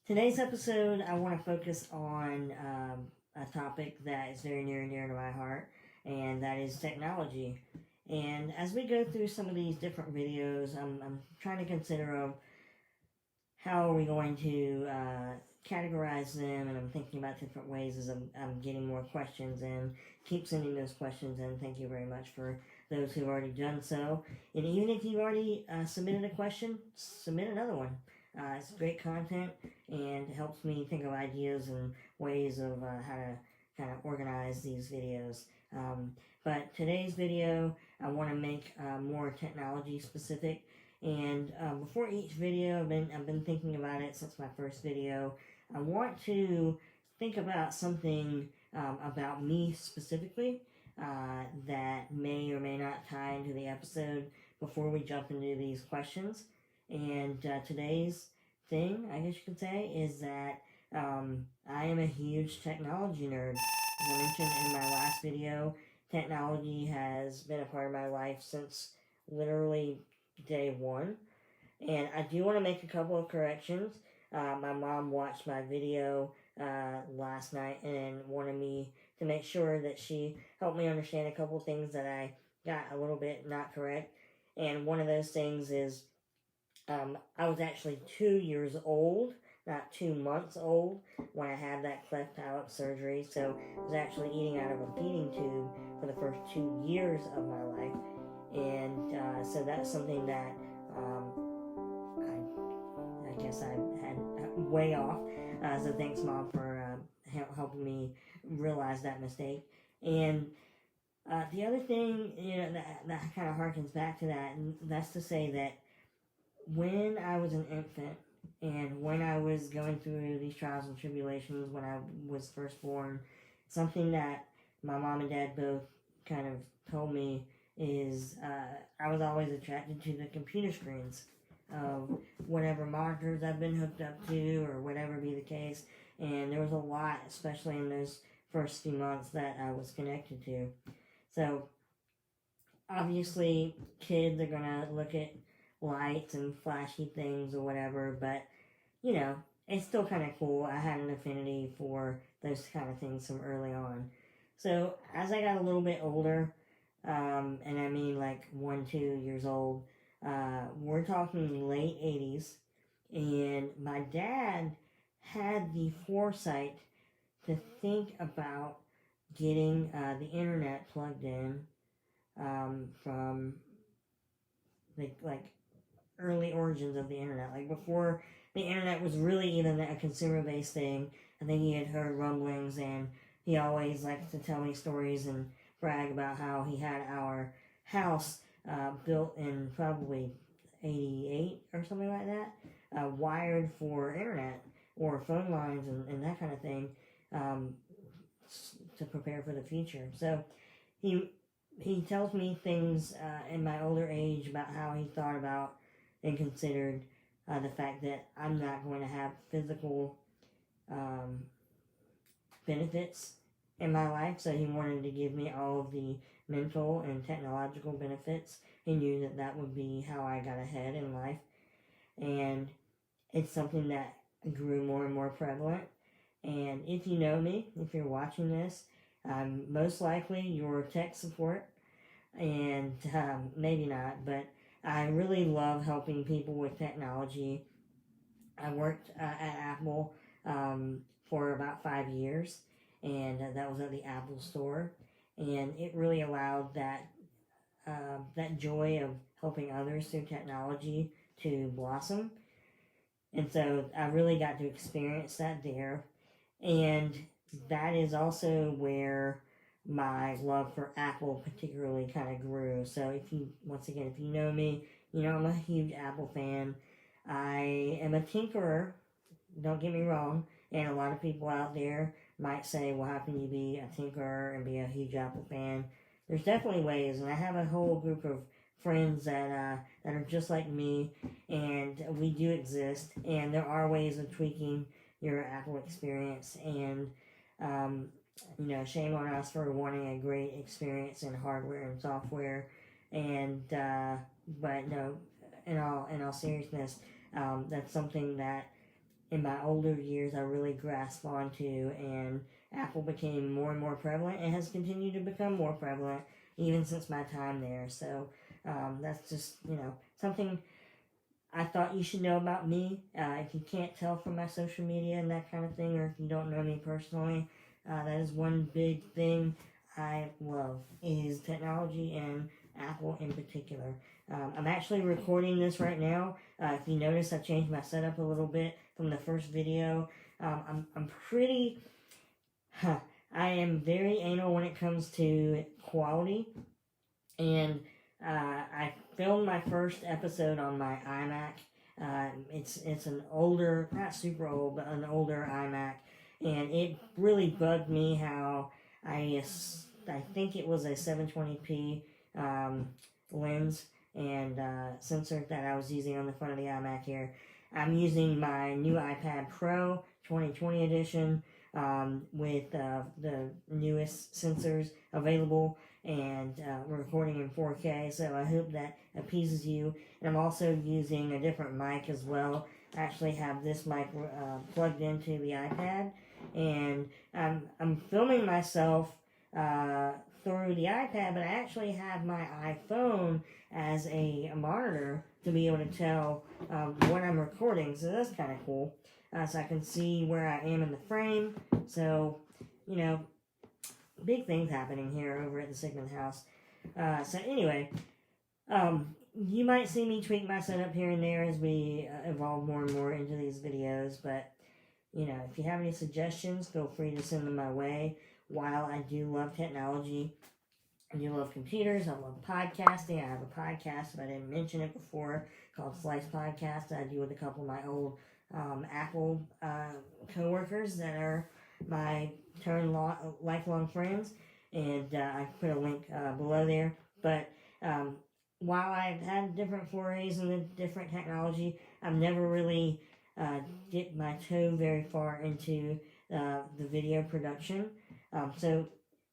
Today's episode, I want to focus on a topic that is very near and dear to my heart, and that is technology. And as we go through some of these different videos, I'm trying to consider how are we going to categorize them, and I'm thinking about different ways as I'm getting more questions in. Keep sending those questions in. Thank you very much for those who've already done so. And even if you've already submitted a question, submit another one. It's great content and helps me think of ideas and ways of how to kind of organize these videos. But today's video, I want to make more technology specific. And before each video, I've been thinking about it since my first video. I want to think about something about me specifically that may or may not tie into the episode before we jump into these questions. And today's thing, I guess you could say, is that I am a huge technology nerd. As I mentioned in my last video, technology has been a part of my life since literally day one. And I do want to make a couple of corrections. My mom watched my video last night and wanted me to make sure that she helped me understand a couple of things that I got a little bit not correct. And one of those things is I was actually 2 years old, not 2 months old, when I had that cleft palate surgery. So I was actually eating out of a feeding tube for the first 2 years of my life. And so that's something that I guess I had way off. So thanks, Mom, for helping me realize that mistake. And the other thing, that kind of harkens back to that, and that's to say that when I was an infant and when I was going through these trials and tribulations when I was first born, something that my mom and dad both kind of told me is I was always attracted to the computer screens of whatever monitors I've been hooked up to or whatever be the case. And there was a lot, especially in those first few months, that I was connected to. So obviously kids are going to look at lights and flashy things or whatever, but it's still kind of cool. I had an affinity for those kind of things from early on. So as I got a little bit older, and I mean like 1, 2 years old, we're talking late 80s, and my dad had the foresight to think about getting the internet plugged in from like early origins of the internet, like before the internet was really even a consumer-based thing. I think he had heard rumblings, and he always liked to tell me stories and brag about how he had our house built in probably 88 or something like that, wired for internet or phone lines and that kind of thing, to prepare for the future. So he tells me things in my older age about how he thought about and considered the fact that I'm not going to have physical benefits in my life, so he wanted to give me all of the mental and technological benefits. He knew that that would be how I got ahead in life, and it's something that grew more and more prevalent. And if you know me, if you're watching this, I'm most likely your tech support, and maybe not, but I really love helping people with technology. I worked at Apple for about 5 years, and that was at the Apple store, and it really allowed that joy of helping others through technology to blossom. And so I really got to experience that there, and that is also where my love for Apple particularly kind of grew. So if you know me, I'm a huge Apple fan. I am a tinkerer, don't get me wrong, and a lot of people out there might say, well, how can you be a tinkerer and be a huge Apple fan? There's definitely ways, and I have a whole group of friends that are just like me, and we do exist, and there are ways of tweaking your Apple experience, and shame on us for wanting a great experience in hardware and software, and but no, in all seriousness, that's something that in my older years I really grasped onto, and Apple became more and more prevalent and has continued to become more prevalent even since my time there. So that's just, something I thought you should know about me. If you can't tell from my social media and that kind of thing, or if you don't know me personally, that is one big thing I love, is technology, and Apple in particular. I'm actually recording this right now. If you notice, I changed my setup a little bit from the first video. I'm pretty... I am very anal when it comes to quality, and I filmed my first episode on my iMac. It's an older, not super old, but an older iMac, and it really bugged me how I think it was a 720p lens and sensor that I was using on the front of the iMac here. I'm using my new iPad Pro 2020 edition with the newest sensors available, and we're recording in 4K, so I hope that appeases you. And I'm also using a different mic as well. I actually have this mic plugged into the iPad, and I'm filming myself through the iPad, but I actually have my iPhone as a monitor to be able to tell what I'm recording, so that's kind of cool. So I can see where I am in the frame. So, big things happening here over at the Sigmund house. So anyway, you might see me tweak my setup here and there as we evolve more and more into these videos, but, if you have any suggestions, feel free to send them my way. While I do love technology, I do love computers, I love podcasting. I have a podcast, if I didn't mention it before, called Slice Podcast, that I do with a couple of my old Apple co-workers that are my lifelong friends, and I put a link below there. But while I've had different forays in the different technology, I've never really dipped my toe very far into the video production. So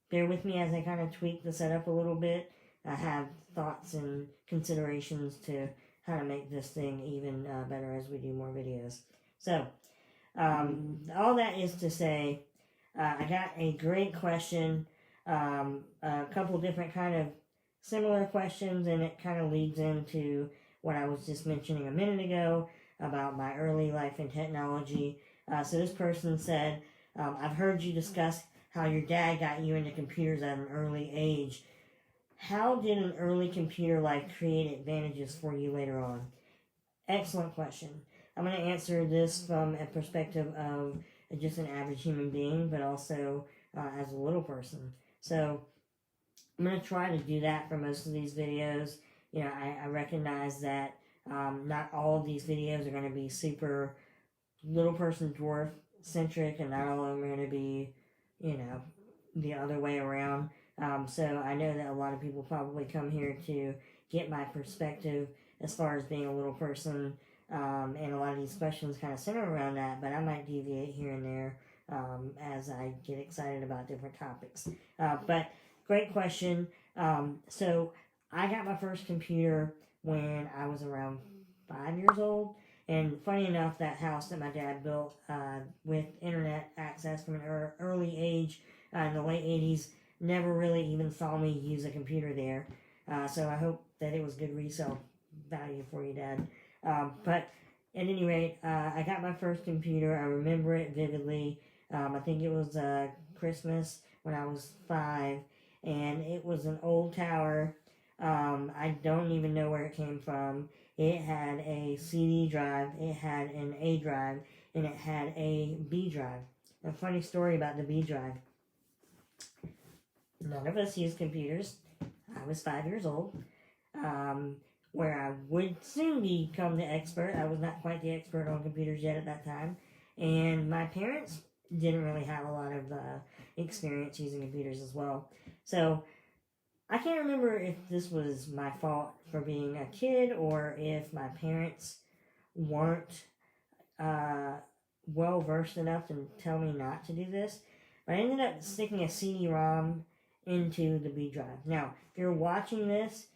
bear with me as I kind of tweak the setup a little bit. I have thoughts and considerations to how to make this thing even better as we do more videos. So, all that is to say, I got a great question, a couple different kind of similar questions, and it kind of leads into what I was just mentioning a minute ago about my early life in technology. So this person said, I've heard you discuss how your dad got you into computers at an early age. How did an early computer life create advantages for you later on? Excellent question. I'm going to answer this from a perspective of just an average human being, but also as a little person. So I'm going to try to do that for most of these videos. I recognize that not all of these videos are going to be super little person dwarf centric, and not all of them are going to be, the other way around. So I know that a lot of people probably come here to get my perspective as far as being a little person, and a lot of these questions kind of center around that, but I might deviate here and there as I get excited about different topics. But great question. So I got my first computer when I was around 5 years old, and funny enough, that house that my dad built with internet access from an early age in the late 80s never really even saw me use a computer there. So I hope that it was good resale value for you, Dad. But at any rate, I got my first computer. I remember it vividly. I think it was Christmas when I was 5, and it was an old tower. I don't even know where it came from. It had a CD drive, it had an A drive, and it had a B drive. A funny story about the B drive. None of us used computers. I was 5 years old. Where I would soon become the expert. I was not quite the expert on computers yet at that time. And my parents didn't really have a lot of experience using computers as well. So I can't remember if this was my fault for being a kid or if my parents weren't well versed enough to tell me not to do this. But I ended up sticking a CD-ROM into the B drive. Now, if you're watching this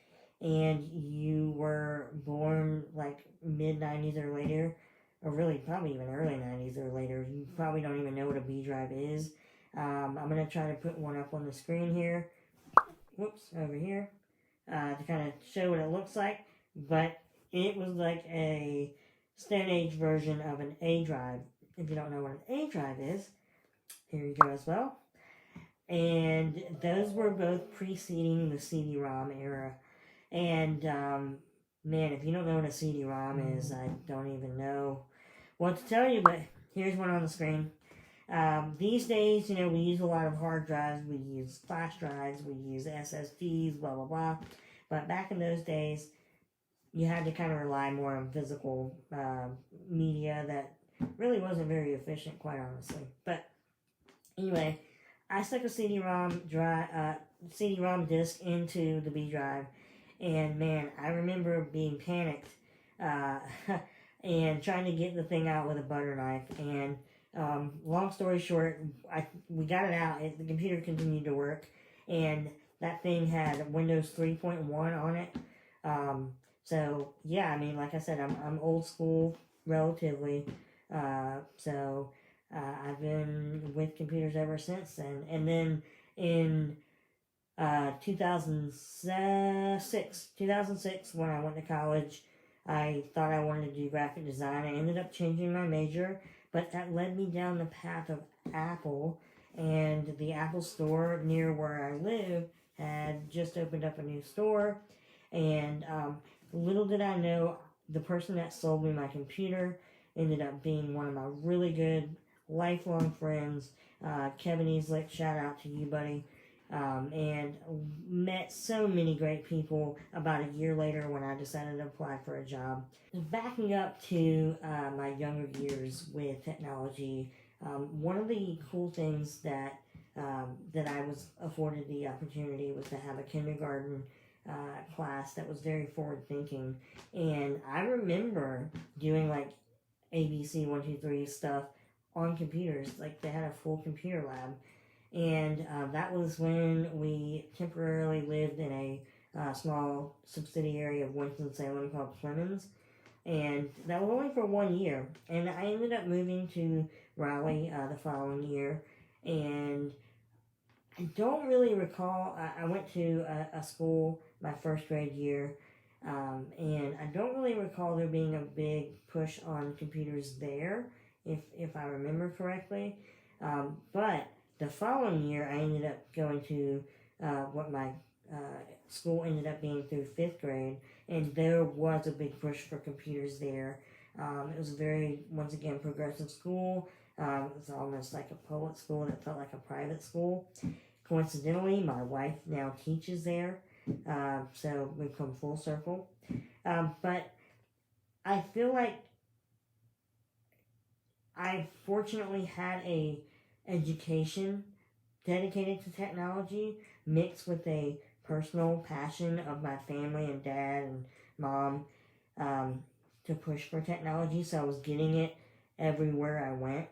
and you were born like mid-90s or later, or really probably even early 90s or later. You probably don't even know what a B drive is. I'm going to try to put one up on the screen here. Whoops, over here. To kind of show what it looks like. But it was like a Stone Age version of an A drive. If you don't know what an A drive is, here you go as well. And those were both preceding the CD-ROM era. And man, if you don't know what a CD-ROM is, I don't even know what to tell you, but here's one on the screen. These days, we use a lot of hard drives, we use flash drives, we use SSDs, blah, blah, blah. But back in those days, you had to kind of rely more on physical media that really wasn't very efficient, quite honestly. But anyway, I stuck a CD-ROM disc into the B drive, and man, I remember being panicked and trying to get the thing out with a butter knife. And long story short, we got it out. The computer continued to work, and that thing had Windows 3.1 on it. So yeah, I mean, like I said, I'm old school relatively. So I've been with computers ever since then. And then in 2006, when I went to college, I thought I wanted to do graphic design. I ended up changing my major, but that led me down the path of Apple, and the Apple store near where I live had just opened up a new store, and little did I know, the person that sold me my computer ended up being one of my really good lifelong friends, Kevin Easlick. Shout out to you, buddy. And met so many great people about a year later when I decided to apply for a job. Backing up to my younger years with technology, one of the cool things that I was afforded the opportunity was to have a kindergarten class that was very forward thinking. And I remember doing like ABC 1, 2, 3 stuff on computers. Like they had a full computer lab. And that was when we temporarily lived in a small subsidiary of Winston-Salem called Clemens. And that was only for 1 year. And I ended up moving to Raleigh the following year. And I don't really recall, I went to a school my first grade year. And I don't really recall there being a big push on computers there, if I remember correctly. But the following year, I ended up going to what my school ended up being through 5th grade, and there was a big push for computers there. It was a very, once again, progressive school. It was almost like a public school that felt like a private school. Coincidentally, my wife now teaches there, so we've come full circle. But I feel like I fortunately had a education dedicated to technology mixed with a personal passion of my family and dad and mom to push for technology. So I was getting it everywhere I went,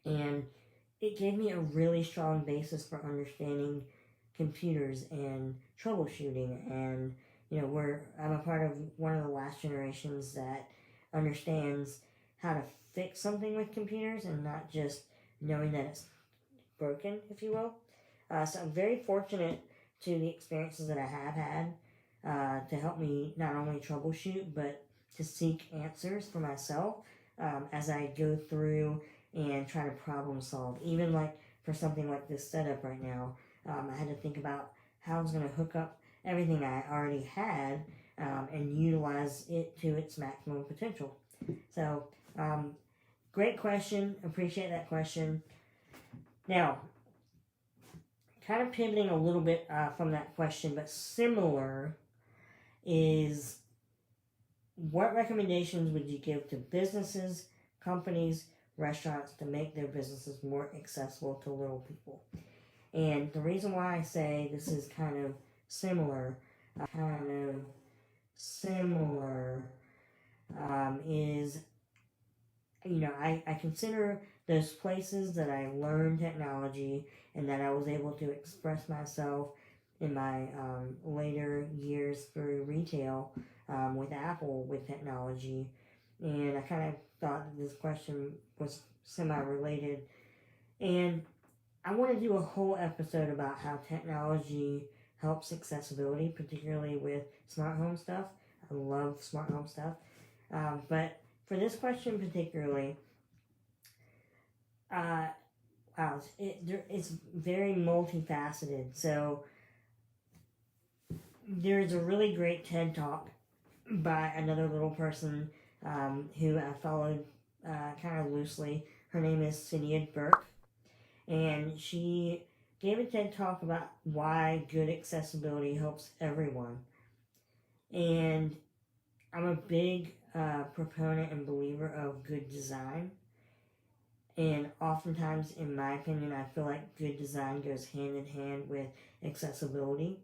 and it gave me a really strong basis for understanding computers and troubleshooting. And I'm a part of one of the last generations that understands how to fix something with computers and not just knowing that it's broken, if you will. So I'm very fortunate to the experiences that I have had to help me not only troubleshoot, but to seek answers for myself as I go through and try to problem solve. Even like for something like this setup right now, I had to think about how I was going to hook up everything I already had and utilize it to its maximum potential. So, great question. Appreciate that question. Now, kind of pivoting a little bit from that question, but similar, is what recommendations would you give to businesses, companies, restaurants to make their businesses more accessible to little people? And the reason why I say this is kind of similar is, I consider those places that I learned technology and that I was able to express myself in my later years through retail with Apple with technology. And I kind of thought that this question was semi-related. And I want to do a whole episode about how technology helps accessibility, particularly with smart home stuff. I love smart home stuff. But for this question particularly, it's very multifaceted. So there's a really great TED Talk by another little person who I followed kind of loosely. Her name is Cynthia Burke, and she gave a TED Talk about why good accessibility helps everyone. And I'm a big proponent and believer of good design. And oftentimes, in my opinion, I feel like good design goes hand in hand with accessibility.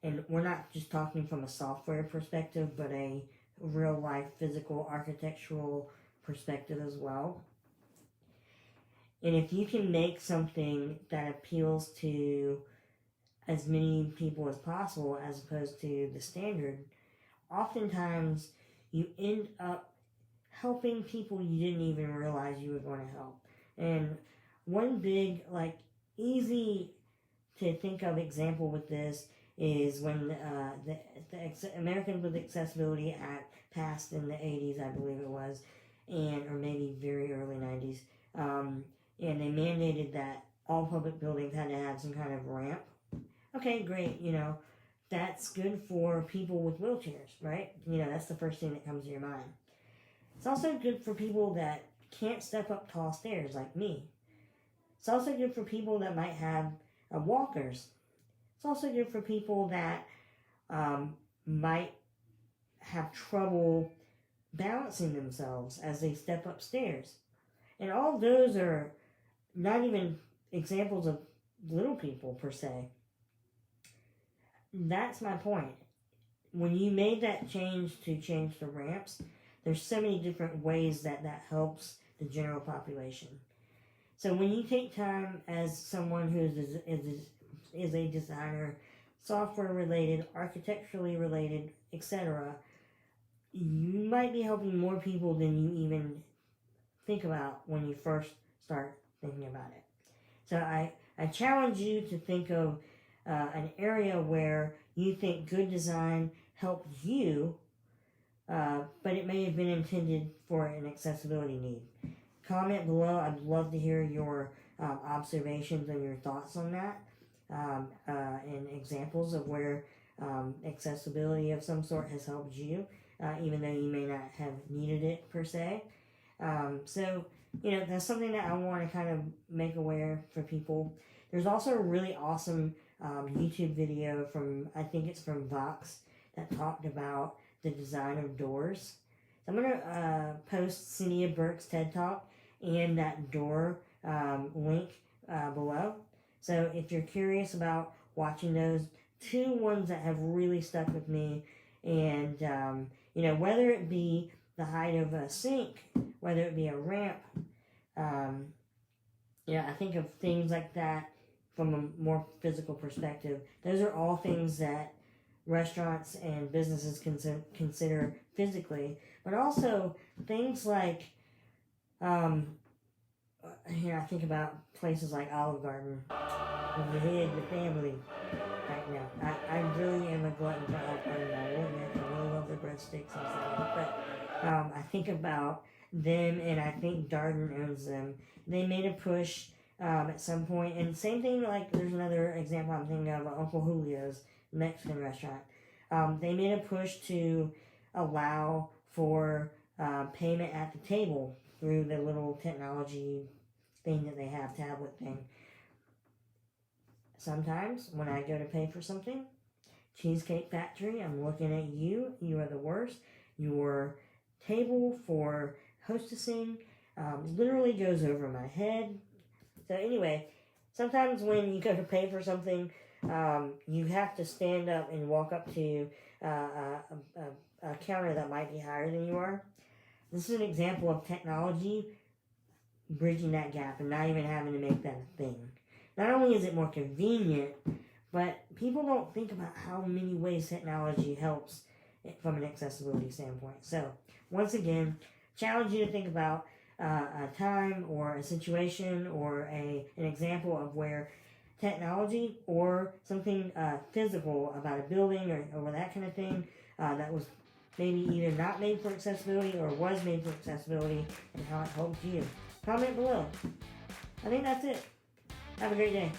And we're not just talking from a software perspective, but a real life physical architectural perspective as well. And if you can make something that appeals to as many people as possible as opposed to the standard, oftentimes you end up helping people you didn't even realize you were going to help. And one big, easy to think of example with this is when the Americans with Accessibility Act passed in the 80s, I believe it was, or maybe very early 90s, and they mandated that all public buildings had to have some kind of ramp. Okay, great, that's good for people with wheelchairs, right? That's the first thing that comes to your mind. It's also good for people that can't step up tall stairs like me. It's also good for people that might have walkers. It's also good for people that might have trouble balancing themselves as they step upstairs. And all of those are not even examples of little people per se. That's my point. When you made that change to change the ramps, there's so many different ways that helps the general population. So when you take time as someone who is a designer, software related, architecturally related, etc., you might be helping more people than you even think about when you first start thinking about it. So I challenge you to think of an area where you think good design helped you, but it may have been intended for an accessibility need. Comment below. I'd love to hear your observations and your thoughts on that, and examples of where accessibility of some sort has helped you, even though you may not have needed it per se. So, that's something that I want to kind of make aware for people. There's also a really awesome YouTube video I think it's from Vox, that talked about the design of doors. So I'm going to post Cynthia Burke's TED Talk and that door link below. So if you're curious about watching those, two ones that have really stuck with me, and whether it be the height of a sink, whether it be a ramp, I think of things like that from a more physical perspective. Those are all things that restaurants and businesses consider physically, but also things like, I think about places like Olive Garden, the head, the family. Right now, I really am a glutton for Olive Garden. I really love their breadsticks and stuff. But I think about them, and I think Darden owns them. They made a push at some point, and same thing. Like there's another example I'm thinking of, Uncle Julio's Mexican restaurant. They made a push to allow for payment at the table through the little technology thing that they have, tablet thing. Sometimes when I go to pay for something, Cheesecake Factory, I'm looking at you. You are the worst. Your table for hostessing literally goes over my head. So anyway, sometimes when you go to pay for something, you have to stand up and walk up to a counter that might be higher than you are. This is an example of technology bridging that gap and not even having to make that a thing. Not only is it more convenient, but people don't think about how many ways technology helps from an accessibility standpoint. So, once again, challenge you to think about a time or a situation or an example of where technology or something physical about a building or that kind of thing that was maybe either not made for accessibility or was made for accessibility, and how it helped you. Comment below. I think that's it. Have a great day.